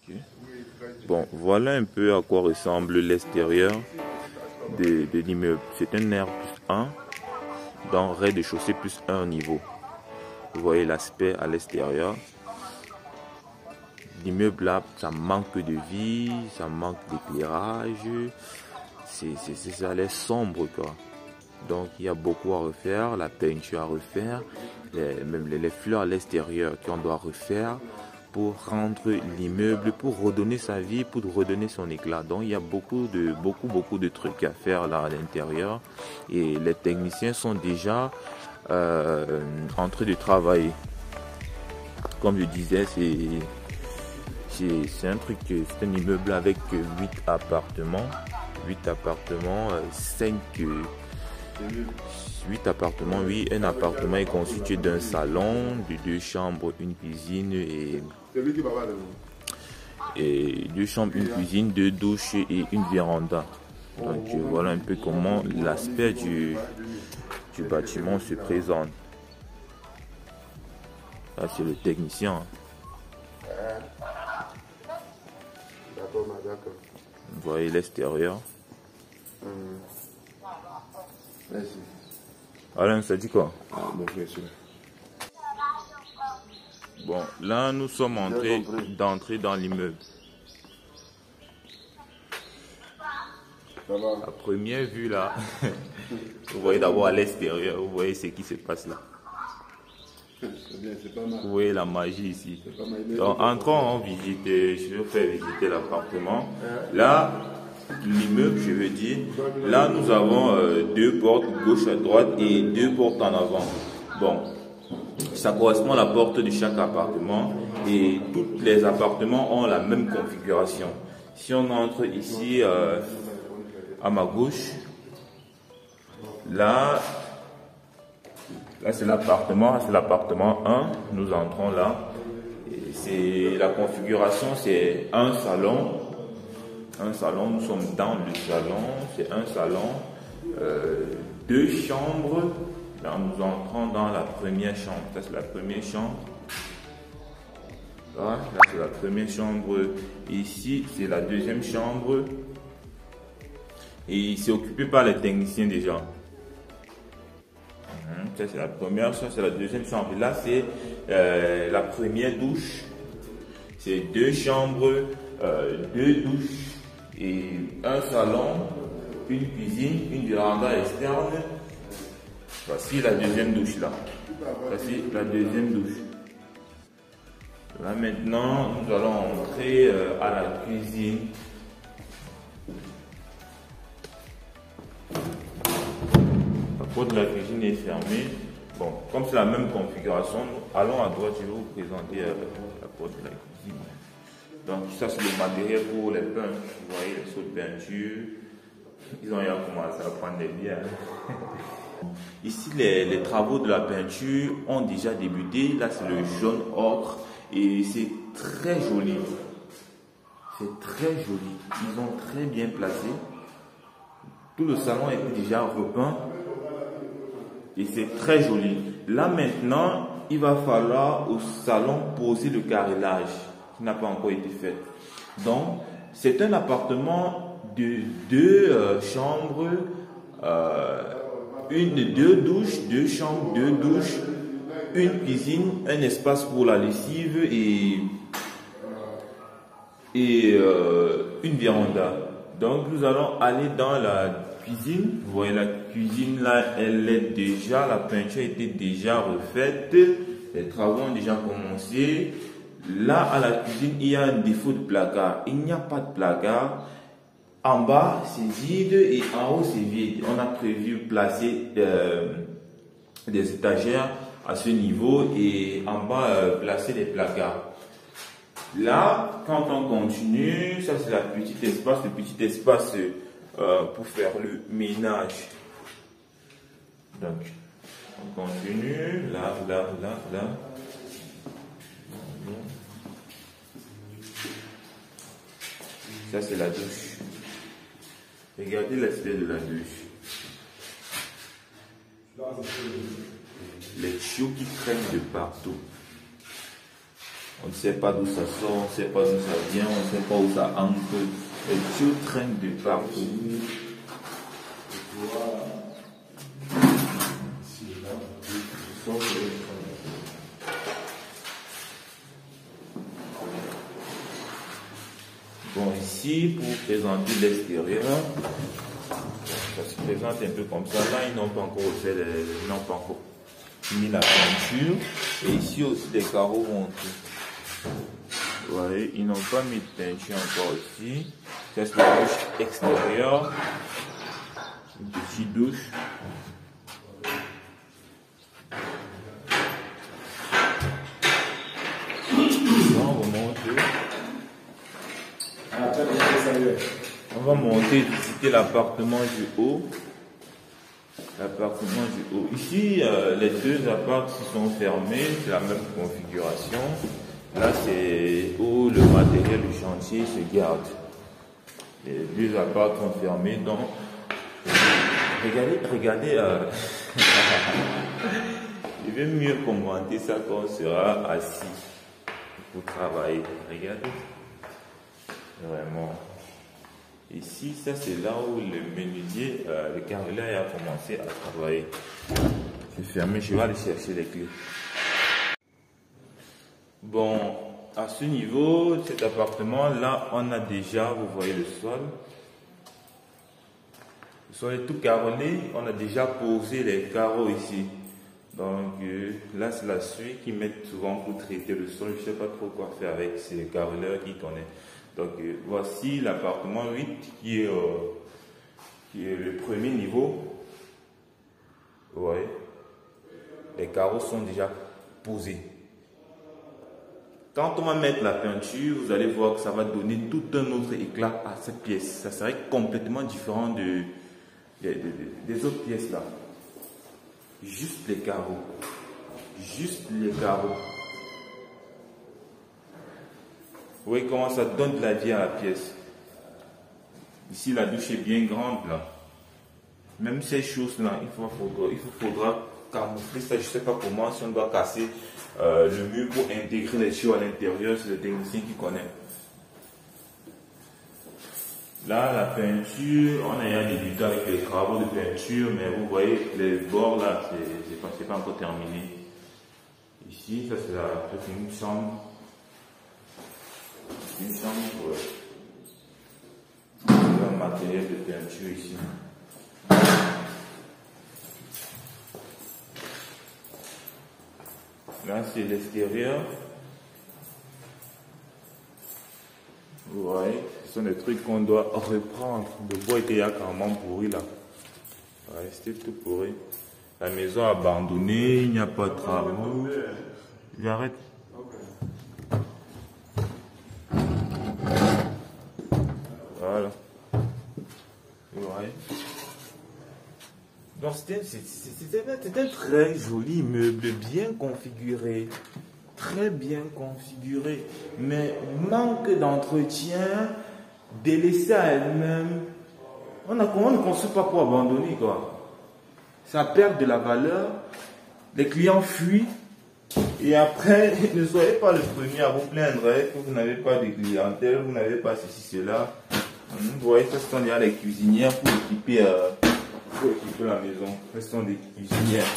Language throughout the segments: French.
Okay. Bon, voilà un peu à quoi ressemble l'extérieur de l'immeuble. C'est un R+1 dans rez-de-chaussée plus un niveau. Vous voyez l'aspect à l'extérieur. L'immeuble là, ça manque de vie, ça manque d'éclairage. Ça a l'air sombre quoi. Donc il y a beaucoup à refaire, la peinture à refaire, même les fleurs à l'extérieur qu'on doit refaire pour rendre l'immeuble, pour redonner sa vie, pour redonner son éclat. Donc il y a beaucoup de trucs à faire là à l'intérieur et les techniciens sont déjà en train de travailler. Comme je disais, c'est un truc, c'est un immeuble avec 8 appartements, 8 appartements, oui. Un appartement est constitué d'un salon, de 2 chambres, une cuisine et 2 chambres, une cuisine, 2 douches et une véranda. Donc voilà un peu comment l'aspect du bâtiment se présente. Là c'est le technicien. Vous voyez l'extérieur. Merci. Alain, ça dit quoi? Bon, bien sûr. Bon, là nous sommes en train d'entrer dans l'immeuble. À première vue là, vous voyez d'abord à l'extérieur, vous voyez ce qui se passe là. C'est pas mal. Vous voyez la magie ici. Donc entrons, on visite, je vais faire visiter l'appartement. Là, l'immeuble, je veux dire, là nous avons 2 portes gauche à droite et 2 portes en avant. Bon, ça correspond à la porte de chaque appartement et tous les appartements ont la même configuration. Si on entre ici à ma gauche, là c'est l'appartement 1, nous entrons là. C'est la configuration, c'est un salon, nous sommes dans le salon, c'est un salon, 2 chambres. Là nous entrons dans la première chambre, ça c'est la première chambre. Là c'est la première chambre, ici c'est la deuxième chambre. Et c'est occupé par les techniciens déjà. Ça c'est la première, ça c'est la deuxième chambre. Là c'est la première douche. C'est 2 chambres, 2 douches et un salon, une cuisine, une véranda externe. Voici la deuxième douche là. Voici la deuxième douche. Là maintenant nous allons entrer à la cuisine. La porte de la cuisine est fermée. Bon, comme c'est la même configuration, allons à droite, je vais vous présenter la porte de la cuisine. Donc ça c'est le matériel pour les peintres. Vous voyez les sauts de peinture. Ils ont déjà commencé à prendre des biens. Ici les travaux de la peinture ont déjà débuté. Là c'est le jaune ocre et c'est très joli. C'est très joli. Ils ont très bien placé. Tout le salon est déjà repeint. Et c'est très joli. Là maintenant, il va falloir au salon poser le carrelage qui n'a pas encore été fait. Donc, c'est un appartement de 2 chambres, 2 douches, 2 chambres, 2 douches, une cuisine, un espace pour la lessive et une véranda. Donc, nous allons aller dans la cuisine. Vous voyez la cuisine là, elle est déjà, la peinture était déjà refaite, les travaux ont déjà commencé. Là à la cuisine il y a un défaut de placard, il n'y a pas de placard. En bas c'est vide et en haut c'est vide. On a prévu placer des étagères à ce niveau et en bas placer des placards. Là quand on continue, ça c'est le petit espace pour faire le ménage. Donc, on continue. Là. Ça, c'est la douche. Regardez l'aspect de la douche. Les tuyaux qui traînent de partout. On ne sait pas d'où ça sort, on ne sait pas d'où ça vient, on ne sait pas où ça entre. Et tout traîne de partout. Bon, ici, pour présenter l'extérieur, ça se présente un peu comme ça. Là, ils n'ont pas encore fait, ils n'ont pas encore mis la peinture. Et ici aussi, les carreaux montés. Vous voyez, ils n'ont pas mis de peinture encore ici. Ça, c'est la douche extérieure. Une petite douche. On va monter, visiter l'appartement du haut. L'appartement du haut. Ici, les deux appartements sont fermés, c'est la même configuration. Là, c'est où le matériel du chantier se garde. Les deux appartements sont fermés, donc regardez. Je vais mieux commenter ça quand on sera assis pour travailler. Regardez. Vraiment. Ici, ça c'est là où le menuisier, le carreleur a commencé à travailler. C'est fermé, je vais aller chercher les clés. Bon, à ce niveau, cet appartement, là, on a déjà, vous voyez le sol. Le sol est tout carrelé, on a déjà posé les carreaux ici. Donc là, c'est la suite qu'ils mettent souvent pour traiter le sol. Je ne sais pas trop quoi faire avec ces carreleurs qui connaissent. Donc voici l'appartement 8 qui est le premier niveau. Vous voyez, les carreaux sont déjà posés. Quand on va mettre la peinture, vous allez voir que ça va donner tout un autre éclat à cette pièce. Ça serait complètement différent des autres pièces là. Juste les carreaux. Juste les carreaux. Vous voyez comment ça donne de la vie à la pièce. Ici, la douche est bien grande là. Même ces choses-là, il faudra camoufler ça. Je ne sais pas comment, si on doit casser le mur pour intégrer les choses à l'intérieur. C'est le technicien qui connaît. Là, la peinture, on a débuté avec les travaux de peinture, mais vous voyez, les bords là, c'est pas encore terminé. Ici, ça c'est une chambre. Une chambre pour le matériel de peinture ici. Là, c'est l'extérieur. Vous voyez, ce sont des trucs qu'on doit reprendre. Le bois était carrément pourri là. Ouais, c'était tout pourri. La maison abandonnée, il n'y a pas de travaux. J'arrête. Voilà. Vous voyez. Donc c'était un très joli immeuble, bien configuré. Très bien configuré, mais manque d'entretien, délaissé à elle-même. On ne construit pas pour abandonner, quoi. Ça perd de la valeur, les clients fuient, et après, ne soyez pas le premier à vous plaindre que vous n'avez pas de clientèle, vous n'avez pas ceci, cela. Vous voyez, ce sont déjà les cuisinières pour équiper la maison. Ce sont des cuisinières.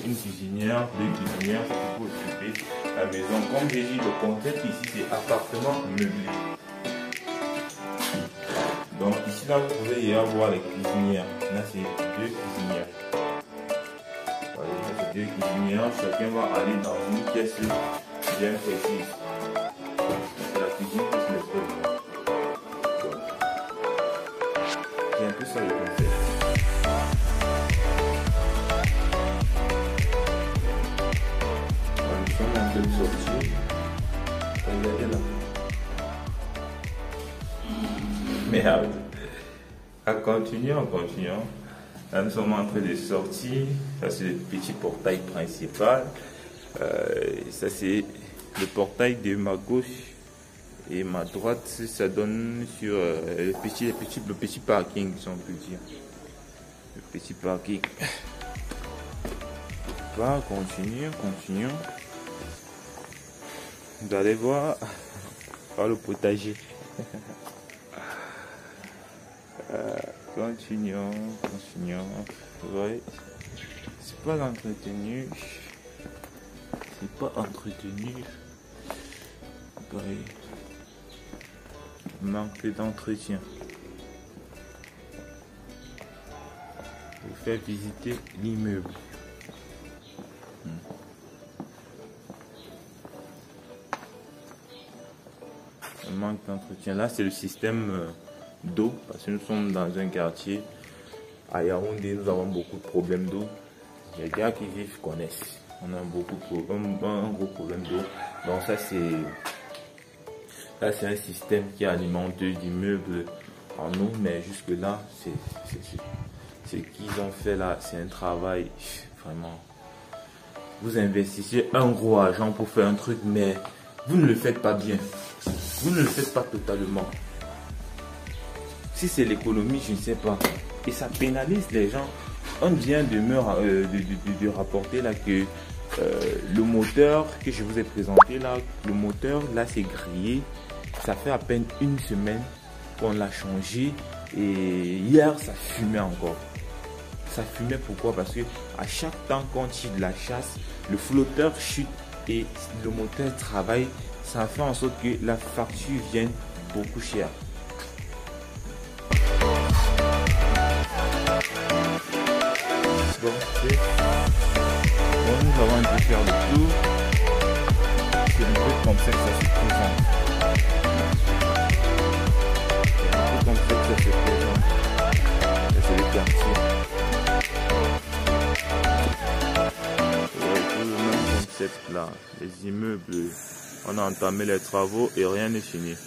Une cuisinière, deux cuisinières, c'est pour occuper la maison. Comme j'ai dit, le concept ici, c'est appartement meublé. Donc ici, là, vous pouvez y avoir les cuisinières. Là, c'est deux cuisinières. Voilà, là, c'est deux cuisinières. Chacun va aller dans une pièce bien précise. C'est la cuisine qui se met. C'est un peu ça le concept. De sortir. Regardez là. Merde. Continuons. Là, nous sommes en train de sortir. Ça, c'est le petit portail principal. Ça, c'est le portail de ma gauche et ma droite. Ça donne sur le petit parking, si on peut dire. Le petit parking. Continuons. Vous allez voir par le potager. Continuons. Vous voyez, c'est pas entretenu. Vous voyez, manque d'entretien. Vous faire visiter l'immeuble. Manque d'entretien. Là, c'est le système d'eau, parce que nous sommes dans un quartier à Yaoundé, nous avons beaucoup de problèmes d'eau. Les gars qui vivent connaissent. On a un gros problème d'eau. Donc ça c'est un système qui alimente l'immeuble en eau, mais jusque là, c'est ce qu'ils ont fait là, c'est un travail vraiment. Vous investissez un gros argent pour faire un truc, mais vous ne le faites pas bien. Vous ne le faites pas totalement. Si c'est l'économie, je ne sais pas. Et ça pénalise les gens. On vient de rapporter là que le moteur que je vous ai présenté là, le moteur là c'est grillé. Ça fait à peine une semaine qu'on l'a changé. Et hier ça fumait encore. Ça fumait pourquoi? Parce que à chaque temps qu'on tire de la chasse, le flotteur chute et le moteur travaille. Ça fait en sorte que la facture vienne beaucoup cher. Bon, nous avons dû faire le tour. C'est un peu comme ça que ça se présente. C'est un peu comme ça que ça se présente. C'est le quartier. Ouais, tout le même concept là. Les immeubles, on a entamé les travaux et rien n'est fini.